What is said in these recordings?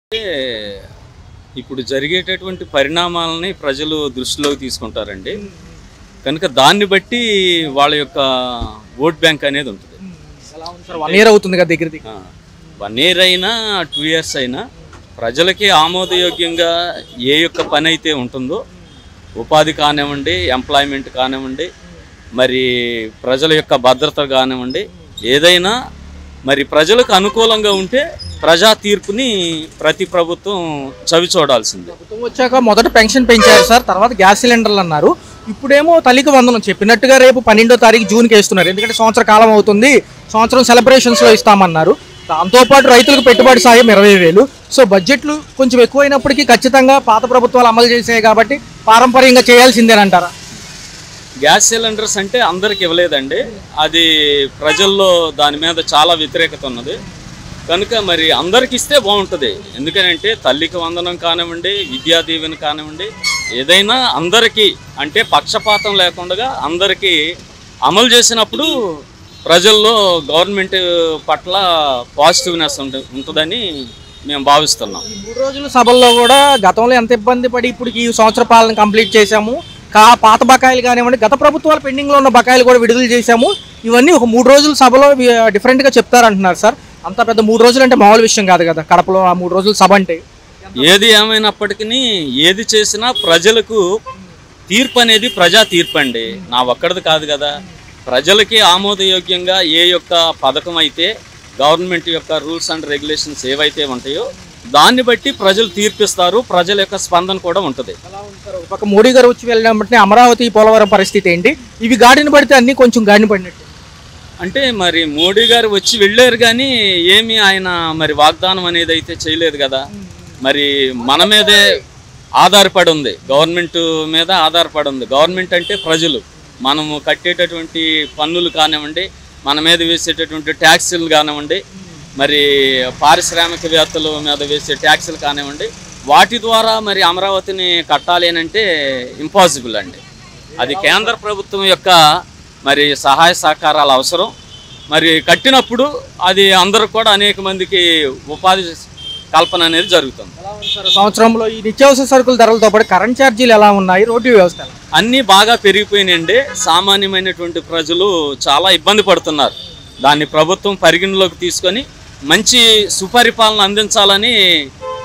అంటే ఇప్పుడు జరిగేటటువంటి పరిణామాలని ప్రజలు దృష్టిలోకి తీసుకుంటారండి. కనుక దాన్ని బట్టి వాళ్ళ యొక్క ఓట్ బ్యాంక్ అనేది ఉంటుంది. ఎలా ఉంది సార్? 1 ఇయర్ అవుతుంది కదా దగ్గర దగ్గర. 1 ఇయర్ అయినా 2 ఇయర్స్ అయినా ప్రజలకి ఆమోదయోగ్యంగా ఏ యొక్క పని అయితే ఉంటుందో, ఉపాధి కానివ్వండి, ఎంప్లాయ్మెంట్ కానివ్వండి, మరి ప్రజల యొక్క భద్రత కానివ్వండి, ఏదైనా మరి ప్రజలకు అనుకూలంగా ఉంటే ప్రజా తీర్పుని ప్రతి ప్రభుత్వం చవి చూడాల్సిందే. ప్రభుత్వం వచ్చాక మొదట పెన్షన్ పెంచారు సార్, తర్వాత గ్యాస్ సిలిండర్లు అన్నారు. ఇప్పుడేమో తల్లికి వందనం చెప్పినట్టుగా రేపు 12వ తారీఖు జూన్కి వేస్తున్నారు. ఎందుకంటే సంవత్సర కాలం అవుతుంది, సంవత్సరం సెలబ్రేషన్స్లో ఇస్తామన్నారు. దాంతోపాటు రైతులకు పెట్టుబడి సాయం 20,000. సో బడ్జెట్లు కొంచెం ఎక్కువైనప్పటికీ ఖచ్చితంగా పాత ప్రభుత్వాలు అమలు చేసాయి కాబట్టి పారంపర్యంగా చేయాల్సిందేనంటారా? గ్యాస్ సిలిండర్స్ అంటే అందరికి ఇవ్వలేదండి. అది ప్రజల్లో దాని మీద చాలా వ్యతిరేకత ఉన్నది. కనుక మరి అందరికి ఇస్తే బాగుంటుంది. ఎందుకంటే తల్లికి వందనం కానివ్వండి, విద్యా దీవెన కానివ్వండి, ఏదైనా అందరికీ అంటే పక్షపాతం లేకుండా అందరికీ అమలు చేసినప్పుడు ప్రజల్లో గవర్నమెంట్ పట్ల పాజిటివ్నెస్ ఉంటుందని మేము భావిస్తున్నాం. 3 రోజుల సభల్లో కూడా గతంలో ఎంత ఇబ్బంది పడి ఇప్పుడు ఈ సంవత్సర పాలన కంప్లీట్ చేశాము, పాత బకాయిలు కానివ్వండి, గత ప్రభుత్వాలు పెండింగ్లో ఉన్న బకాయిలు కూడా విడుదల చేశాము, ఇవన్నీ ఒక 3 రోజుల సభలో డిఫరెంట్గా చెప్తారంటున్నారు సార్. అంత పెద్ద 3 రోజులు అంటే మామూలు విషయం కాదు కదా కడపలో ఆ 3 రోజుల సభ అంటే. ఏది ఏమైనప్పటికీ ఏది చేసినా ప్రజలకు తీర్పు అనేది ప్రజా తీర్పు అండి, నా ఒక్కడిది కాదు కదా. ప్రజలకి ఆమోదయోగ్యంగా ఏ యొక్క పథకం అయితే గవర్నమెంట్ యొక్క రూల్స్ అండ్ రెగ్యులేషన్స్ ఏవైతే ఉంటాయో దాన్ని బట్టి ప్రజలు తీర్పిస్తారు. ప్రజల యొక్క స్పందన కూడా ఉంటుంది. ఒక మోడీ గారు వచ్చి వెళ్ళడం బట్టి అమరావతి పోలవరం పరిస్థితి ఏంటి? ఇవి గాడిని పడితే అన్ని కొంచెం గాడిని పడినట్టు. అంటే మరి మోడీ గారు వచ్చి వెళ్ళారు కానీ ఏమి ఆయన మరి వాగ్దానం అనేది అయితే చేయలేదు కదా. మరి మన మీదే ఆధారపడి ఉంది, గవర్నమెంట్ మీద ఆధారపడి ఉంది. గవర్నమెంట్ అంటే ప్రజలు, మనము కట్టేటటువంటి పన్నులు కానివ్వండి, మన మీద వేసేటటువంటి ట్యాక్సులు కానివ్వండి, మరి పారిశ్రామికవేత్తల మీద వేసే ట్యాక్సులు కానివ్వండి, వాటి ద్వారా మరి అమరావతిని కట్టాలి అని అంటే ఇంపాసిబుల్ అండి. అది కేంద్ర ప్రభుత్వం యొక్క మరి సహాయ సహకారాలు అవసరం. మరి కట్టినప్పుడు అది అందరూ కూడా అనేక మందికి ఉపాధి కల్పన అనేది జరుగుతుంది. సంవత్సరంలో ఈ నిత్యావసర సరుకుల ధరలతో పాటు కరెంట్ ఛార్జీలు ఎలా ఉన్నాయి, రోడ్డు వ్యవస్థ అన్నీ బాగా పెరిగిపోయినాయండి. సామాన్యమైనటువంటి ప్రజలు చాలా ఇబ్బంది పడుతున్నారు. దాన్ని ప్రభుత్వం పరిగణలోకి తీసుకొని మంచి సుపరిపాలన అందించాలని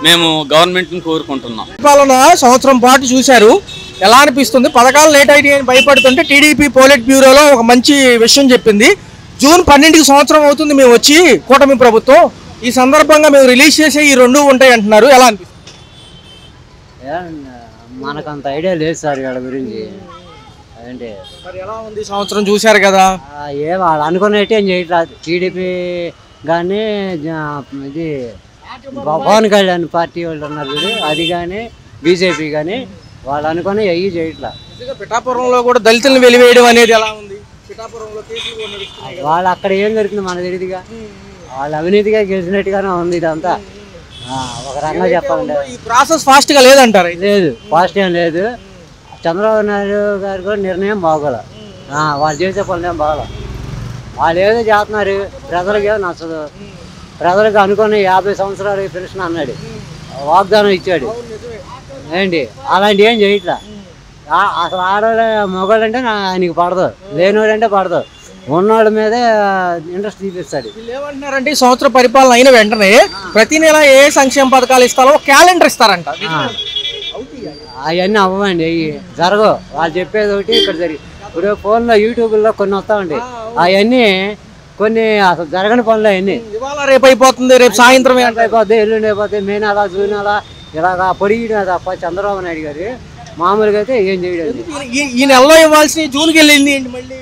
మేము గవర్నమెంట్ని కోరుకుంటున్నాం. పరిపాలన సంవత్సరం పాటు చూశారు, ఎలా అనిపిస్తుంది? పథకాలు లేట్ అయితే భయపడుతుంటే టీడీపీ పోలిట్ బ్యూరోలో ఒక మంచి విషయం చెప్పింది. జూన్ 12కి సంవత్సరం అవుతుంది మేము వచ్చి, కూటమి ప్రభుత్వం. ఈ సందర్భంగా మేము రిలీజ్ చేసే ఈ 2 ఉంటాయి అంటున్నారు. ఎలా అనిపిస్తుంది? మనకు అంత ఐడియా లేదు సార్ వీళ్ళ గురించి. అదేంటి మరి ఎలా ఉంది సంవత్సరం చూశారు కదా? ఏ వాళ్ళు అనుకున్నట్టు ఏం చేయట్లేదు. టీడీపీ కానీ ఇది పవన్ కళ్యాణ్ పార్టీ వాళ్ళు ఉన్నారు చూడు, అది కానీ బీజేపీ కానీ వాళ్ళు అనుకుని అయ్యి చేయట్లేదు. పిఠాపురంలో కూడా దళితులను వెలివేయడం అనేది ఎలా ఉంది? వాళ్ళు అక్కడ ఏం జరుగుతుంది మన తెలియదుగా. వాళ్ళు అవినీతిగా గెలిచినట్టుగానే ఉంది ఇదంతా. ఒక రకంగా చెప్పాలంటే ఈ ప్రాసెస్ ఫాస్ట్గా లేదంటారు. లేదు, ఫాస్ట్ ఏం లేదు. చంద్రబాబు నాయుడు గారు కూడా నిర్ణయం బాగోలే, వాళ్ళు చేసే పనులు ఏం బాగోలే. వాళ్ళు ఏదో చేస్తున్నారు, ప్రజలకి ఏదో నచ్చదు. ప్రజలకు అనుకుని 50 సంవత్సరాలు పెన్షన్ అన్నాడు, వాగ్దానం ఇచ్చాడు. ఏంటి అలాంటి ఏం చేయట్లా. అసలు ఆడవాళ్ళ మగవాళ్ళు అంటే ఆయనకి పడదు, లేనివాడు అంటే పడదు, ఉన్నవాళ్ళ మీదే ఇంట్రెస్ట్ చూపిస్తాడు. వీళ్ళు ఏమంటున్నారంటే ఈ సంవత్సర పరిపాలన అయిన వెంటనే ప్రతి నెల ఏ సంక్షేమ పథకాలు ఇస్తారో క్యాలెండర్ ఇస్తారంట. అవన్నీ అవ్వండి, అవి జరగవు. వాళ్ళు చెప్పేది ఒకటి ఇక్కడ జరిగి. ఇప్పుడు ఫోన్లో యూట్యూబ్లో కొన్ని వస్తామండి, అవన్నీ కొన్ని అసలు జరగని పనులు. అవన్నీ ఇవాళ రేపు అయిపోతుంది, రేపు సాయంత్రం అయిపోద్ది, ఎల్లుండి అయిపోద్ది, మే నెల జూన్ నెల ఇలాగా పొడిగిన తప్ప చంద్రబాబు నాయుడు గారు మామూలుగా అయితే ఏం చేయలేదు. ఈ నెలలో ఇవ్వాల్సి జూన్కి వెళ్ళింది మళ్ళీ.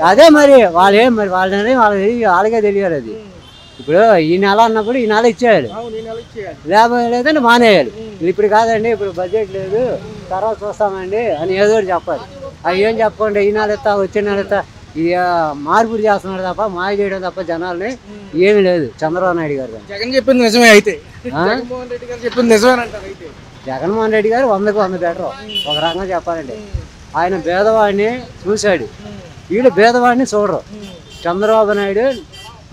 అదే మరి వాళ్ళు ఏం మరి వాళ్ళని వాళ్ళకే తెలియాలి. అది ఇప్పుడు ఈ నెల అన్నప్పుడు ఈ నెల ఇచ్చేయాలి, లేదంటే మానేయాలి. ఇప్పుడు కాదండి, ఇప్పుడు బడ్జెట్ లేదు, తర్వాత చూస్తామండి అని ఏదో ఒకటి చెప్పాలి. అవి ఏం చెప్పండి, ఈ నెల ఇస్తా, వచ్చే నెల ఇస్తా, ఇది మార్పులు చేస్తున్నాడు తప్ప మాయ చేయడం తప్ప జనాల్ని ఏమీ లేదు. చంద్రబాబు నాయుడు గారు జగన్ చెప్పింది నిజమే అయితే, జగన్మోహన్ రెడ్డి గారు చెప్పింది నిజమేనంటారు అయితే. జగన్మోహన్ రెడ్డి గారు 100కి 100 బెటర్. ఒక రకంగా చెప్పాలంటే ఆయన పేదవాడిని చూశాడు, వీళ్ళు పేదవాడిని చూడరు. చంద్రబాబు నాయుడు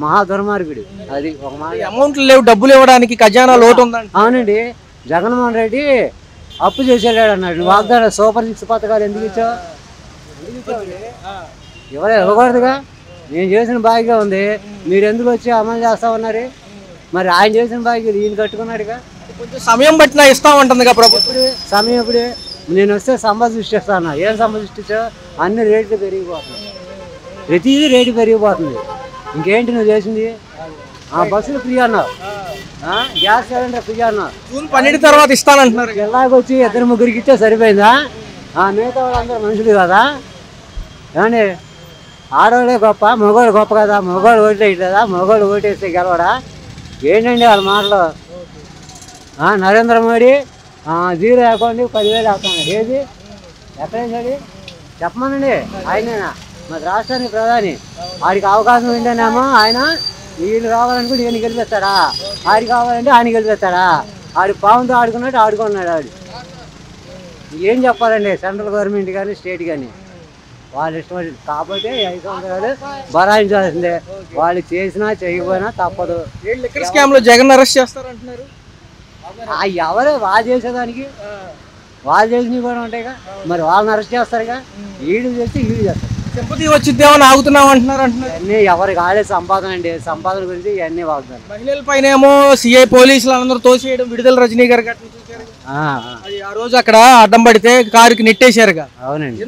మహా దుర్మార్గుడు. అది ఒక మాట. అమౌంట్లు లేవు, డబ్బులు ఇవ్వడానికి ఖజానా లోటు ఉందండి. అవునండి, జగన్మోహన్ రెడ్డి అప్పు చేసేవాడు అన్నాడు. వాగ్దానం సూపర్ 6 పథకాలు ఎందుకు ఇచ్చావు? ఇవ్వకూడదుగా. నేను చేసిన బాగా ఉంది, మీరు ఎందుకు వచ్చి అమలు చేస్తా ఉన్నారు? మరి ఆయన చేసిన బాగా ఈయన కట్టుకున్నాడుగా. కొంచెం సమయం బట్టినా ఇస్తా ఉంటుంది కదా ప్రభుత్వం. సమయం ఇప్పుడు నేను వస్తే సంపద సృష్టిస్తాను. ఏం సంపద సృష్టించావు? అన్ని రేట్లు పెరిగిపోతున్నాయి, ప్రతిదీ రేటు పెరిగిపోతుంది. ఇంకేంటి నువ్వు చేసింది? బస్సులు ఫ్రీ అన్నావు, గ్యాస్ సిలిండర్ ఫ్రీ అన్నావు. జూన్ 12 తర్వాత ఇస్తానంటున్నారు. జిల్లాకి వచ్చి 2-3 ఇచ్చే సరిపోయిందా? మిగతా వాళ్ళందరూ మనుషులు కదా. ఏమండి, ఆడవాళ్ళే గొప్ప, మగవాళ్ళు గొప్ప కదా. మగవాళ్ళు ఓట్లేయట్లేదా? మగవాళ్ళు ఓటేస్తే గెలవడా? ఏంటండి వాళ్ళ మాటలు? నరేంద్ర మోడీ 0 అకౌంట్ 10,000 వేస్తున్నాడు. ఏది ఎక్కడ వేసాడు చెప్పమనండి. ఆయనేనా మరి రాష్ట్రానికి ప్రధాని? వాడికి అవకాశం ఉంటేనేమో ఆయన వీళ్ళు కావాలనుకుంటే ఈయన గెలిపిస్తాడా? ఆడి కావాలంటే ఆయన గెలిపిస్తాడా? ఆడి పావుతో ఆడుకున్నట్టు ఆడుకున్నాడు. ఆడు ఏం చెప్పాలండి? సెంట్రల్ గవర్నమెంట్ కానీ స్టేట్ కానీ వాళ్ళు ఇష్టం. కాకపోతే 5 సంవత్సరాలు బరాయించాల్సిందే. వాళ్ళు చేసినా చేయకపోయినా తప్పదు. స్కామ్ లో జగన్ అరెస్ట్ చేస్తారంటున్నారు. ఎవరు వాళ్ళు చేసేదానికి? వాళ్ళు చేసినవి కూడా ఉంటాయిగా. మరి వాళ్ళని అరెస్ట్ చేస్తారుగా. వీళ్ళు చేస్తే వీళ్ళు చేస్తారు. సింపతి వచ్చిద్దేమని ఆగుతున్నాం అంటున్నారు. ఇవన్నీ ఎవరికి ఆడే సంపాదన అండి. సంపాదన గురించి ఇవన్నీ వాగుతారు. మహిళల పైన ఏమో సిఐ పోలీసులు అందరూ తోసేయడం, విడుదల రజనీ గారు ఆ రోజు అక్కడ అడ్డం పడితే కారుకి నెట్టేశారుగా. అవునండి,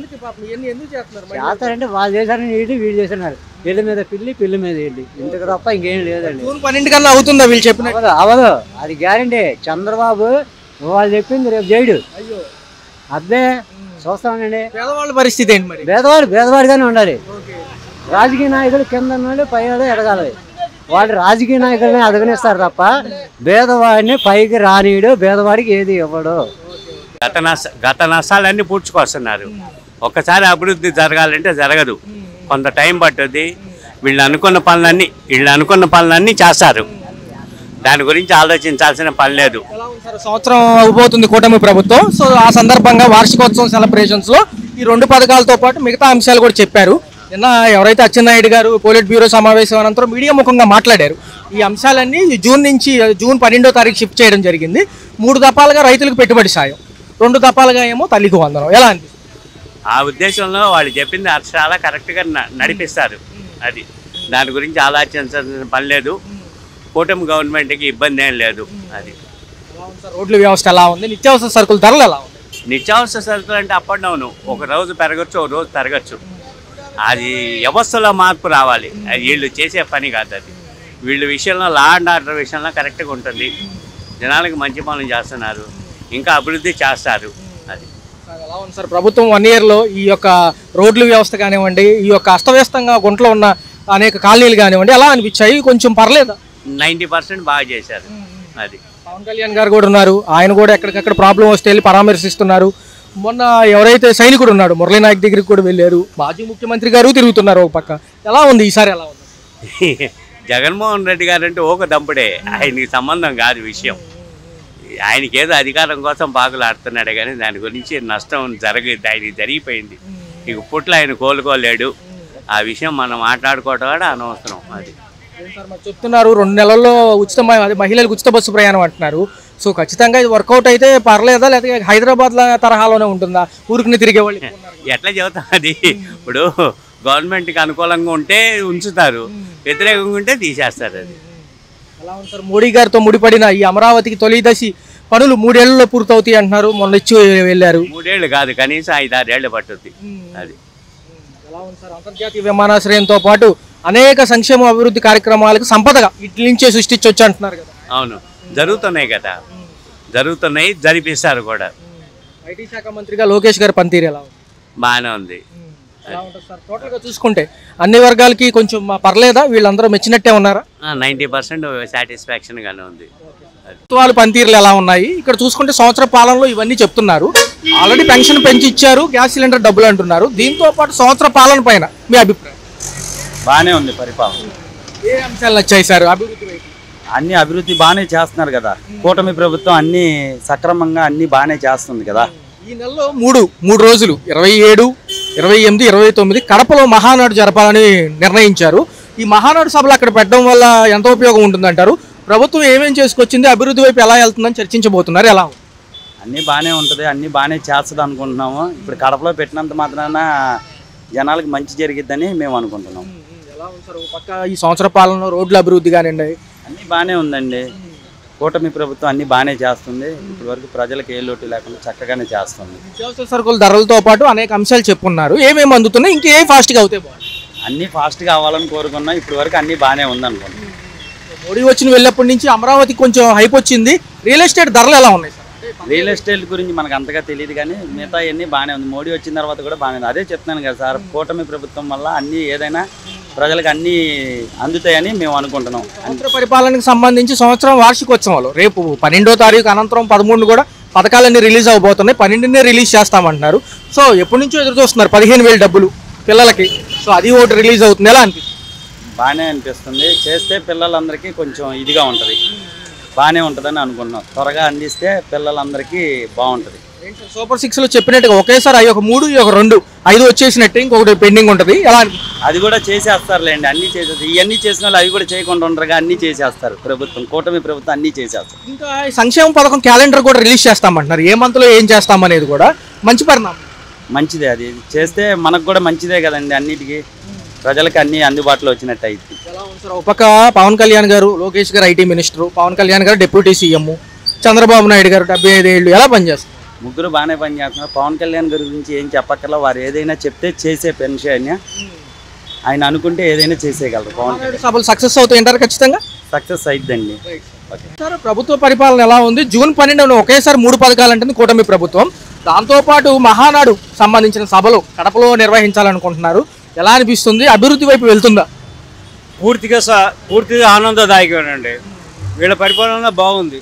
ఎందుకు చేస్తారంటే వాళ్ళు చేశారని వీళ్ళు చేస్తున్నారు. పిల్లి మీద పిల్లి మీద వెళ్ళి ఇంతకు తప్ప ఇంకేం లేదండి. జూన్ 12 కన్నా అవుతుందా వీళ్ళు చెప్పిన? అవదు, అది గ్యారంటీ. చంద్రబాబు వాళ్ళు చెప్పింది రేపు చేయడు. అబ్బే చూస్తామండి. పేదవాళ్ళ పరిస్థితి ఏంటి మరి? పేదవాడిగానే ఉండాలి. రాజకీయ నాయకులు కింద ఉన్నాడు, పై ఎదగాలి. వాళ్ళు రాజకీయ నాయకులని అదగనిస్తారు తప్ప పేదవాడిని పైకి రానియడు. పేదవాడికి ఏది ఇవ్వడు. గత నష్టాలన్నీ పూడ్చుకొస్తున్నారు. ఒక్కసారి అభివృద్ధి జరగాలంటే జరగదు, కొంత టైం పట్టుద్ది. వీళ్ళు అనుకున్న పనులన్నీ చేస్తారు. దాని గురించి ఆలోచించాల్సిన పని లేదు. సంవత్సరం అయిపోతుంది కూటమి ప్రభుత్వం. సో ఆ సందర్భంగా వార్షికోత్సవం సెలబ్రేషన్స్ లో ఈ 2 పథకాలతో పాటు మిగతా అంశాలు కూడా చెప్పారు. నిన్న ఎవరైతే అచ్చెన్నాయుడు గారు పోలిట్ బ్యూరో సమావేశం అనంతరం మీడియా ముఖంగా మాట్లాడారు. ఈ అంశాలన్నీ జూన్ 12వ తారీఖు షిఫ్ట్ చేయడం జరిగింది. 3 దఫాలుగా రైతులకు పెట్టుబడి సాయం, 2 దఫాలుగా ఏమో తల్లికి వందనం. ఎలా అనిపిస్తుంది? ఆ ఉద్దేశంలో వాళ్ళు చెప్పింది చాలా కరెక్ట్గా నడిపిస్తారు. అది దాని గురించి ఆలోచించాల్సిన పని లేదు. కూటమి గవర్నమెంట్కి ఇబ్బంది ఏం లేదు. అది రోడ్ల వ్యవస్థ ఎలా ఉంది? నిత్యావసర సరుకుల ధరలు ఎలా ఉంది? నిత్యావసర సరుకులు అంటే అప్ అండ్ డౌన్, ఒక రోజు పెరగచ్చు, ఒక రోజు తరగచ్చు. అది వ్యవస్థలో మార్పు రావాలి. అది వీళ్ళు చేసే పని కాదు. అది వీళ్ళ విషయంలో లా అండ్ ఆర్డర్ విషయంలో కరెక్ట్గా ఉంటుంది. జనాలకు మంచి పనులు చేస్తున్నారు, ఇంకా అభివృద్ధి చేస్తారు. అది ఎలా ఉంది సార్ ప్రభుత్వం 1 ఇయర్లో ఈ యొక్క రోడ్ల వ్యవస్థ కానివ్వండి, ఈ యొక్క అస్తవ్యస్తంగా గుంటలో ఉన్న అనేక కాలనీలు కానివ్వండి, ఎలా అనిపించాయి? కొంచెం పర్లేదా? 90% బాగా చేశారు. అది పవన్ కళ్యాణ్ గారు కూడా ఉన్నారు, ఆయన కూడా ఎక్కడికక్కడ ప్రాబ్లం వస్తే వెళ్ళి పరామర్శిస్తున్నారు. మొన్న ఎవరైతే సైనికుడు ఉన్నాడు మురళీ నాయక్ దగ్గరికి కూడా వెళ్ళారు. మాజీ ముఖ్యమంత్రి గారు తిరుగుతున్నారు ఒక పక్క. ఎలా ఉంది ఈసారి? ఎలా ఉంది? జగన్మోహన్ రెడ్డి గారు అంటే ఒక దంపుడే, ఆయనకి సంబంధం కాదు విషయం. ఆయనకి ఏదో అధికారం కోసం పాకులాడుతున్నాడే కానీ దాని గురించి నష్టం ఆయనకి జరిగిపోయింది. ఇప్పట్లో ఆయన కోలుకోలేడు. ఆ విషయం మనం మాట్లాడుకోవడం కూడా అనవసరం. అది చెప్తున్నారు 2 నెలల్లో మహిళలకు ఉచిత బస్సు ప్రయాణం అంటున్నారు. సో ఖచ్చితంగా ఇది వర్కౌట్ అయితే పర్లేదా, లేకపోతే హైదరాబాద్ తరహాలోనే ఉంటుందా? ఊరికి తిరిగే వాళ్ళు ఎట్లా చెబుతాం? అది ఇప్పుడు గవర్నమెంట్కి అనుకూలంగా ఉంటే ఉంచుతారు, వ్యతిరేకంగా ఉంటే తీసేస్తారు. అది ఎలా ఉంది సార్? మోడీ గారితో ముడిపడిన ఈ అమరావతికి తొలి దశ పనులు 3 ఏళ్లలో పూర్తవుతాయి అంటున్నారు. మొన్న ఇచ్చి వెళ్ళారు. 3 ఏళ్ళు కాదు, కనీసం 5-6 ఏళ్ళు పట్టుద్ది. అది ఎలా ఉంది సార్? అంతర్జాతీయ విమానాశ్రయంతో పాటు అనేక సంక్షేమ అభివృద్ధి కార్యక్రమాలకు సంపదగా ఇట్ల నుంచే సృష్టించవచ్చు అంటున్నారు కదా. అవును, జరుగుతున్నాయి కదా, జరుగుతున్నాయి, జరిపిస్తారు కూడా. ఐటీ శాఖ మంత్రిగా లోకేష్ గారి పనితీరు ఎలా ఉంది? బాగానే ఉంది. టోటల్గా చూసుకుంటే అన్ని వర్గాలకి కొంచెం పర్లేదా? వీళ్ళందరూ మెచ్చినట్టే ఉన్నారా? 90% సాటిస్ఫాక్షన్గానే ఉంది. ప్రభుత్వాలు పనితీరులు ఎలా ఉన్నాయి? ఇక్కడ చూసుకుంటే సంవత్సర పాలనలో ఇవన్నీ చెప్తున్నారు. ఆల్రెడీ పెన్షన్ పెంచి ఇచ్చారు, గ్యాస్ సిలిండర్ డబ్బులు అంటున్నారు. దీంతో పాటు సంవత్సర పాలన పైన మీ అభిప్రాయం? బాగానే ఉంది పరిపాలన. ఏ అంశాలు నచ్చాయి సార్? అన్ని అభివృద్ధి బాగానే చేస్తున్నారు కదా. కూటమి ప్రభుత్వం అన్ని సక్రమంగా అన్ని బాగానే చేస్తుంది కదా. ఈ నెలలో మూడు రోజులు 27, 28, 29 కడపలో మహానాడు జరపాలని నిర్ణయించారు. ఈ మహానాడు సభలు అక్కడ పెట్టడం వల్ల ఎంత ఉపయోగం ఉంటుందంటారు? ప్రభుత్వం ఏమేం చేసుకొచ్చింది, అభివృద్ధి వైపు ఎలా వెళ్తుందని చర్చించబోతున్నారు, ఎలా? అన్నీ బాగానే ఉంటుంది, అన్నీ బాగానే చేస్తుంది అనుకుంటున్నాము. ఇప్పుడు కడపలో పెట్టినంత మాత్రాన జనాలకు మంచి జరిగిద్దని మేము అనుకుంటున్నాం. ఎలా ఉంది సార్ పక్క ఈ సంవత్సర పాలనలో రోడ్ల అభివృద్ధి కానివ్వండి? అన్నీ బాగానే ఉందండి. కూటమి ప్రభుత్వం అన్నీ బాగానే చేస్తుంది. ఇప్పటి వరకు ప్రజలకు ఏ లోటు లేకుండా చక్కగానే చేస్తుంది. నిత్యావసర సరుకుల ధరలతో పాటు అనేక అంశాలు చెప్పున్నారు. ఏమేమి అందుతున్నాయి, ఇంకేం ఫాస్ట్గా అవుతాయి? అన్నీ ఫాస్ట్గా అవ్వాలని కోరుకున్నాం. ఇప్పటి వరకు అన్నీ బాగానే ఉందనుకుంటున్నాం. మోడీ వచ్చిన వెళ్ళినప్పటి నుంచి అమరావతి కొంచెం హైప్ వచ్చింది. రియల్ ఎస్టేట్ ధరలు ఎలా ఉన్నాయి సార్? రియల్ ఎస్టేట్ గురించి మనకు అంతగా తెలియదు, కానీ మిగతా అన్నీ బాగానే ఉంది. మోడీ వచ్చిన తర్వాత కూడా బాగానే ఉంది. అదే చెప్తున్నాను కదా సార్, కూటమి ప్రభుత్వం వల్ల అన్నీ ఏదైనా ప్రజలకు అన్నీ అందుతాయని మేము అనుకుంటున్నాం. సంవత్సర పరిపాలనకు సంబంధించి సంవత్సరం వార్షికోత్సవాలు రేపు 12వ తారీఖు అనంతరం 13 కూడా పథకాలన్నీ రిలీజ్ అవబోతున్నాయి. 12నే రిలీజ్ చేస్తామంటున్నారు. సో ఎప్పటి నుంచో ఎదురు చూస్తున్నారు 15,000 డబ్బులు పిల్లలకి. సో అది ఒకటి రిలీజ్ అవుతుంది, ఎలా అనిపిస్తుంది? బాగానే అనిపిస్తుంది. చేస్తే పిల్లలందరికీ కొంచెం ఇదిగా ఉంటుంది, బాగానే ఉంటుందని అనుకుంటున్నాం. త్వరగా అందిస్తే పిల్లలందరికీ బాగుంటుంది. సూపర్ 6లో చెప్పినట్టుగా ఒకేసారి అవి ఒక 3, ఒక 2, 5 వచ్చేసినట్టు ఇంకొకటి పెండింగ్ ఉంటుంది, ఎలా అనిపిస్తుంది? అది కూడా చేసేస్తారులేండి, అన్నీ చేసేది. ఇవన్నీ చేసిన వాళ్ళు అవి కూడా చేయకుండా ఉండరుగా, అన్నీ చేసేస్తారు ప్రభుత్వం, కూటమి ప్రభుత్వం అన్నీ చేసేస్తారు. ఇంకా ఈ సంక్షేమ పథకం క్యాలెండర్ కూడా రిలీజ్ చేస్తామంటున్నారు. ఏ మంత్లో ఏం చేస్తామనేది కూడా మంచి పరిణామం. మంచిదే, అది చేస్తే మనకు కూడా మంచిదే కదండి. అన్నిటికీ ప్రజలకు అన్నీ అందుబాటులో వచ్చినట్టు అయింది. ఎలా ఉంది సార్? ఒక పక్క పవన్ కళ్యాణ్ గారు, లోకేష్ గారు ఐటీ మినిస్టర్, పవన్ కళ్యాణ్ గారు డిప్యూటీ సీఎం, చంద్రబాబు నాయుడు గారు 75 ఏళ్ళు, ఎలా పనిచేస్తారు? ముగ్గురు బాగానే పనిచేస్తున్నారు. పవన్ కళ్యాణ్ గారి గురించి ఏం చెప్పక్కర్లా, వారు ఏదైనా చెప్తే చేసే పెన్షన్ ఆయన అనుకుంటే ఏదైనా చేసేయగలరు. పవన్ కళ్యాణ్ సభలు సక్సెస్ అవుతాయంటారు? ఖచ్చితంగా సక్సెస్ అయిద్దండి. సార్ ప్రభుత్వ పరిపాలన ఎలా ఉంది? జూన్ 12న ఒకేసారి 3 పథకాలు అంటుంది కూటమి ప్రభుత్వం. దాంతోపాటు మహానాడు సంబంధించిన సభలు కడపలో నిర్వహించాలనుకుంటున్నారు. ఎలా అనిపిస్తుంది? అభివృద్ధి వైపు వెళ్తుందా? పూర్తిగా ఆనందదాయకమేనండి. వీళ్ళ పరిపాలన బాగుంది.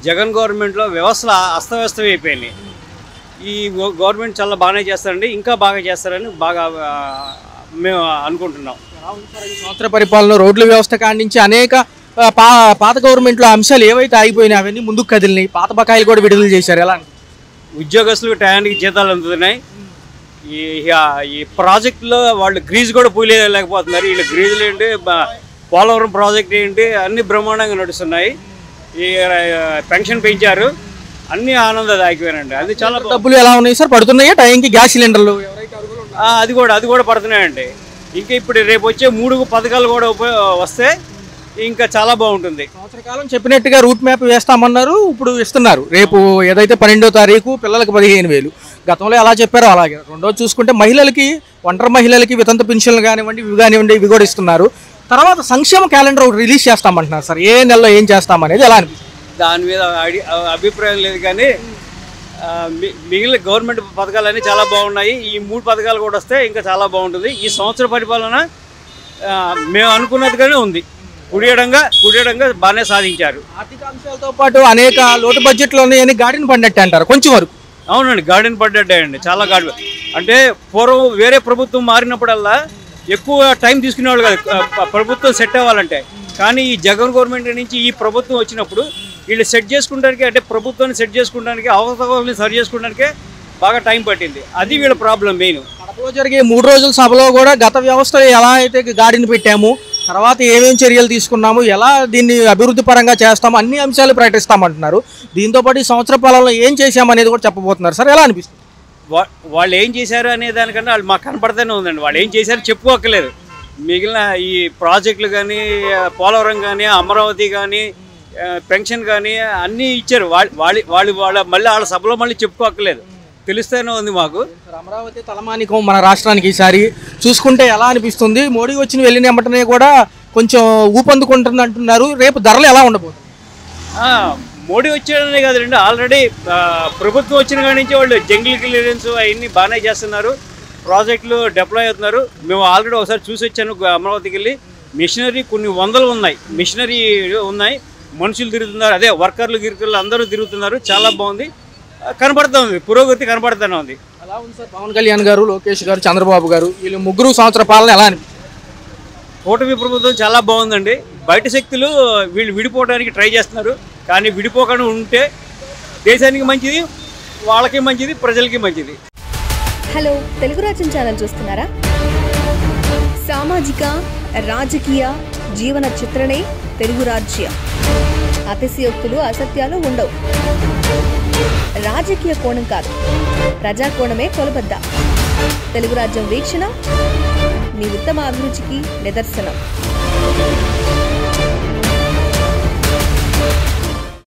జగన్ గవర్నమెంట్లో వ్యవస్థలు అస్తవ్యస్తం అయిపోయినాయి. ఈ గవర్నమెంట్ చాలా బాగానే చేస్తారండి, ఇంకా బాగా చేస్తారని మేము అనుకుంటున్నాం. సంవత్సర పరిపాలన రోడ్ల వ్యవస్థ కాడి నుంచి అనేక పాత గవర్నమెంట్లో అంశాలు ఏవైతే ఆగిపోయినాయి అవన్నీ ముందుకు కదిలినాయి. పాత బకాయిలు కూడా విడుదల చేశారు. ఎలా? ఉద్యోగస్తులకు టయానికి జీతాలు అందుతున్నాయి. ఈ ప్రాజెక్టులో వాళ్ళు గ్రీజ్ కూడా పూయలేకపోతున్నారు. వీళ్ళు గ్రీజులు ఏంటి, పోలవరం ప్రాజెక్ట్ ఏంటి, అన్ని బ్రహ్మాండంగా నడుస్తున్నాయి. ఈ పెన్షన్ పెంచారు, అన్ని ఆనందదాయకమేనండి. అది చాలా. డబ్బులు ఎలా ఉన్నాయి సార్? పడుతున్నాయా టైంకి? గ్యాస్ సిలిండర్లు అది కూడా పడుతున్నాయండి. ఇంకా ఇప్పుడు రేపు వచ్చే 3 పథకాలు కూడా వస్తే ఇంకా చాలా బాగుంటుంది. సంవత్సర కాలం చెప్పినట్టుగా రూట్ మ్యాప్ వేస్తామన్నారు, ఇప్పుడు ఇస్తున్నారు. రేపు ఏదైతే 12వ తారీఖు పిల్లలకు 15,000, గతంలో ఎలా చెప్పారో అలాగే. రెండోది చూసుకుంటే మహిళలకి, ఒంటరి మహిళలకి వితంత పెన్షన్లు కానివ్వండి, ఇవి కానివ్వండి, ఇవి కూడా ఇస్తున్నారు. తర్వాత సంక్షేమ క్యాలెండర్ ఒకటి రిలీజ్ చేస్తామంటున్నారు సార్. ఏ నెలలో ఏం చేస్తామనేది ఎలా అనిపిస్తుంది? దాని మీద అభిప్రాయం లేదు, కానీ మిగిలిన గవర్నమెంట్ పథకాలన్నీ చాలా బాగున్నాయి. ఈ 3 పథకాలు కూడా వస్తే ఇంకా చాలా బాగుంటుంది. ఈ సంవత్సర పరిపాలన మేము అనుకున్నట్టుగానే ఉంది. కుడియడంగా బాగానే సాధించారు. ఆర్థిక అంశాలతో పాటు అనేక లోటు బడ్జెట్లోనే గాడిని పడినట్టు అంటారు కొంచెం వరకు. అవునండి, గార్డెన్ పడ్డట్టే అండి, చాలా గార్డెన్. అంటే పూర్వం వేరే ప్రభుత్వం మారినప్పుడల్లా ఎక్కువ టైం తీసుకునేవాళ్ళు కాదు ప్రభుత్వం సెట్ అవ్వాలంటే. కానీ ఈ జగన్ గవర్నమెంట్ నుంచి ఈ ప్రభుత్వం వచ్చినప్పుడు వీళ్ళు సెట్ చేసుకోవడానికి, అంటే ప్రభుత్వాన్ని సెట్ చేసుకోవడానికి, అవకతవకల్ని సరి చేసుకోవడానికే బాగా టైం పట్టింది. అది వీళ్ళ ప్రాబ్లం మెయిన్. కడపలో జరిగే 3 రోజుల సభలో కూడా గత వ్యవస్థ ఎలా అయితే గాడిని పెట్టాము, తర్వాత ఏమేమి చర్యలు తీసుకున్నాము, ఎలా దీన్ని అభివృద్ధి పరంగా చేస్తాము, అన్ని అంశాలు ప్రకటిస్తామంటున్నారు. దీంతోపాటు ఈ సంవత్సర పాలనలో ఏం చేశామనేది కూడా చెప్పబోతున్నారు సార్. ఎలా అనిపిస్తుంది? వాళ్ళు ఏం చేశారు అనే దానికన్నా వాళ్ళు మాకు కనపడుతూనే ఉందండి. వాళ్ళు ఏం చేశారు చెప్పుకోక్కర్లేదు. మిగిలిన ఈ ప్రాజెక్టులు కానీ, పోలవరం కానీ, అమరావతి కానీ, పెన్షన్ కానీ అన్నీ ఇచ్చారు. వాళ్ళ మళ్ళీ వాళ్ళ సభలో మళ్ళీ చెప్పుకోక్కర్లేదు, తెలుస్తూనే ఉంది మాకు. అమరావతి తలమానికం మన రాష్ట్రానికి ఈసారి చూసుకుంటే ఎలా అనిపిస్తుంది? మోడీ వచ్చిన వెళ్ళిన వెంటనే కూడా కొంచెం ఊపందుకుంటుంది అంటున్నారు. రేపు ధరలు ఎలా ఉండబోతుంది? మోడీ వచ్చాడనే కదండి, ఆల్రెడీ ప్రభుత్వం వచ్చిన కాడి నుంచి వాళ్ళు జంగిల్ క్లియరెన్స్ అవన్నీ బాగానే చేస్తున్నారు. ప్రాజెక్టులు డిప్లాయ్ అవుతున్నారు. మేము ఆల్రెడీ ఒకసారి చూసి వచ్చాను అమరావతికి వెళ్ళి. మిషనరీ కొన్ని వందలు ఉన్నాయి, మిషనరీ ఉన్నాయి, మనుషులు తిరుగుతున్నారు, అదే వర్కర్లు గిరికర్లు అందరూ తిరుగుతున్నారు. చాలా బాగుంది, కనపడుతుంది, పురోగతి కనపడుతూనే ఉంది. ఎలా ఉంది సార్? పవన్ కళ్యాణ్ గారు, లోకేష్ గారు, చంద్రబాబు గారు, వీళ్ళు 3 సంవత్సర పాలన ఎలా అనిపిస్తుంది? కూటమి ప్రభుత్వం చాలా బాగుందండి. బయట శక్తులు వీళ్ళు విడిపోవడానికి ట్రై చేస్తున్నారు, కానీ విడిపోకుండా ఉంటే దేశానికి మంచిది, వాళ్ళకి మంచిది, ప్రజలకి మంచిది. హలో, తెలుగు రాజ్యం ఛానల్ చూస్తున్నారా? సామాజిక, రాజకీయ జీవన చిత్రణే తెలుగు రాజ్యం. అతిశయోక్తులు అసత్యాలు ఉండవు. రాజకీయ కోణం కాదు, ప్రజా కోణమే కొలబద్ద. తెలుగు రాజ్యం వీక్షణ మీ ఉత్తమ అభిరుచికి నిదర్శనం.